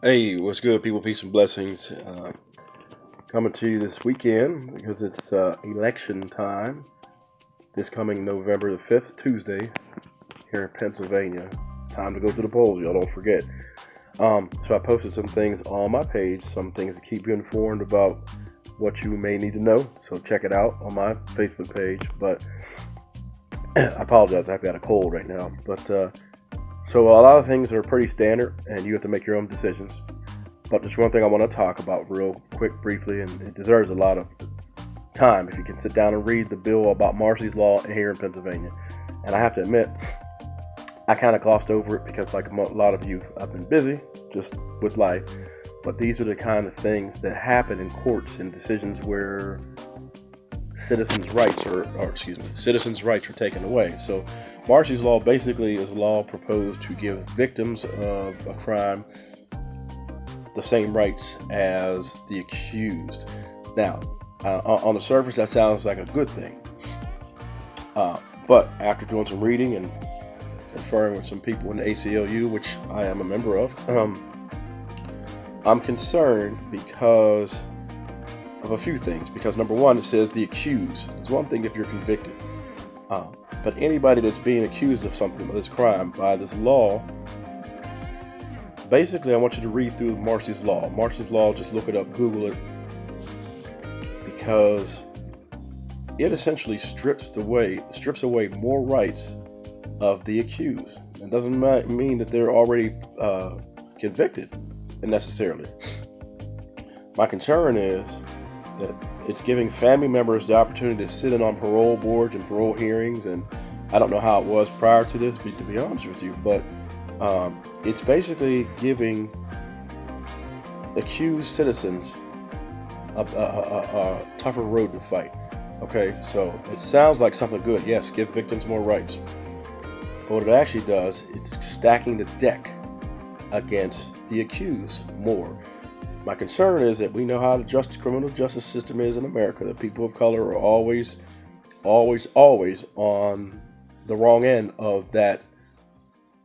Hey, what's good, people? Peace and blessings. Coming to you this weekend because it's election time. This coming November the 5th, Tuesday, here in Pennsylvania. Time to go to the polls, y'all. Don't forget. So I posted some things on my page, some things to keep you informed about what you may need to know. So check it out on my Facebook page. But I apologize, I've got a cold right now. But so a lot of things are pretty standard, and you have to make your own decisions. But there's one thing I want to talk about real quick, briefly, and it deserves a lot of time if you can sit down and read the bill about Marcy's Law here in Pennsylvania. And I have to admit, I kind of glossed over it because, like a lot of you, I've been busy just with life. But these are the kind of things that happen in courts and decisions where citizens' rights citizens' rights are taken away. So Marcy's Law basically is a law proposed to give victims of a crime the same rights as the accused. Now, on the surface, that sounds like a good thing. But after doing some reading and conferring with some people in the ACLU, which I am a member of, I'm concerned because of a few things. Because number one, it says the accused. It's one thing if you're convicted. But anybody that's being accused of something, of this crime, by this law, basically, I want you to read through Marcy's Law. Marcy's Law, just look it up, Google it, because it essentially strips away more rights of the accused. It doesn't mean that they're already convicted necessarily. My concern is that it's giving family members the opportunity to sit in on parole boards and parole hearings, and I don't know how it was prior to this, to be honest with you, but it's basically giving accused citizens a tougher road to fight. Okay, so it sounds like something good. Yes, give victims more rights. But what it actually does, it's stacking the deck against the accused more. My concern is that we know how the criminal justice system is in America. That people of color are always on the wrong end of that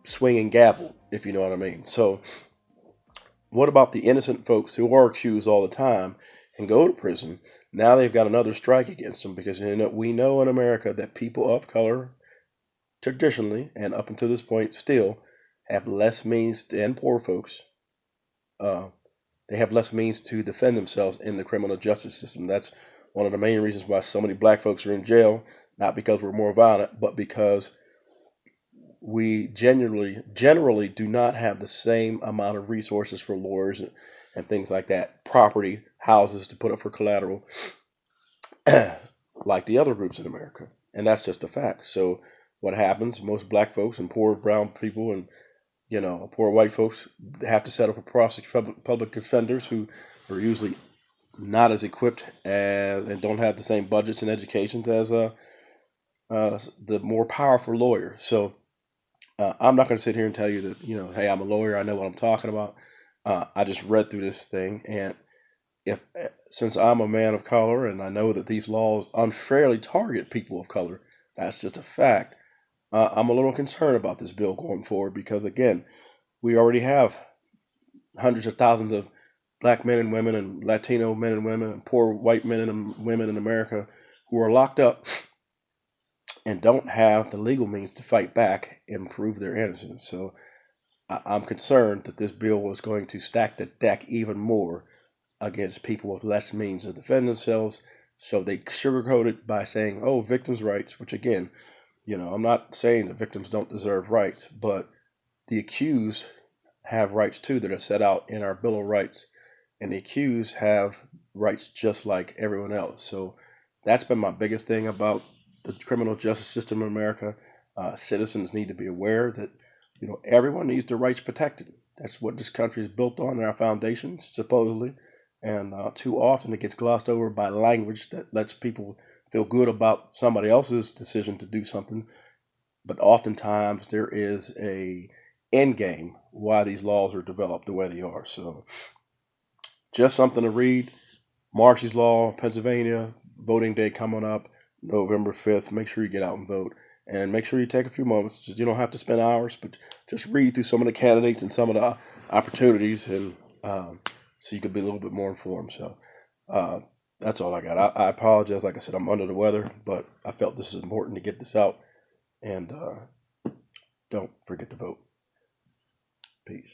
swinging gavel, if you know what I mean. So what about the innocent folks who are accused all the time and go to prison? Now they've got another strike against them because we know in America that people of color traditionally, and up until this point still, have less means, and poor folks, they have less means to defend themselves in the criminal justice system. That's one of the main reasons why so many black folks are in jail, not because we're more violent, but because we generally do not have the same amount of resources for lawyers and things like that, property, houses to put up for collateral, like the other groups in America. And that's just a fact. So what happens, most black folks and poor brown people and poor white folks have to set up a public defenders who are usually not as equipped and don't have the same budgets and educations as the more powerful lawyers. So I'm not going to sit here and tell you that, hey, I'm a lawyer, I know what I'm talking about. I just read through this thing, and since I'm a man of color and I know that these laws unfairly target people of color, that's just a fact. I'm a little concerned about this bill going forward because, again, we already have hundreds of thousands of black men and women and Latino men and women and poor white men and women in America who are locked up and don't have the legal means to fight back and prove their innocence. So I'm concerned that this bill is going to stack the deck even more against people with less means to defend themselves. So they sugarcoat it by saying, oh, victims' rights, which again, I'm not saying that victims don't deserve rights, but the accused have rights too that are set out in our Bill of Rights. And the accused have rights just like everyone else. So that's been my biggest thing about the criminal justice system in America. Citizens need to be aware that everyone needs their rights protected. That's what this country is built on in our foundations, supposedly. And too often it gets glossed over by language that lets people feel good about somebody else's decision to do something. But oftentimes there is a end game why these laws are developed the way they are. So just something to read. Marcy's Law, Pennsylvania, voting day coming up, November 5th. Make sure you get out and vote. And make sure you take a few moments. You don't have to spend hours, but just read through some of the candidates and some of the opportunities and so you could be a little bit more informed. So uh, that's all I got. I apologize. Like I said, I'm under the weather, but I felt this is important to get this out. And don't forget to vote. Peace.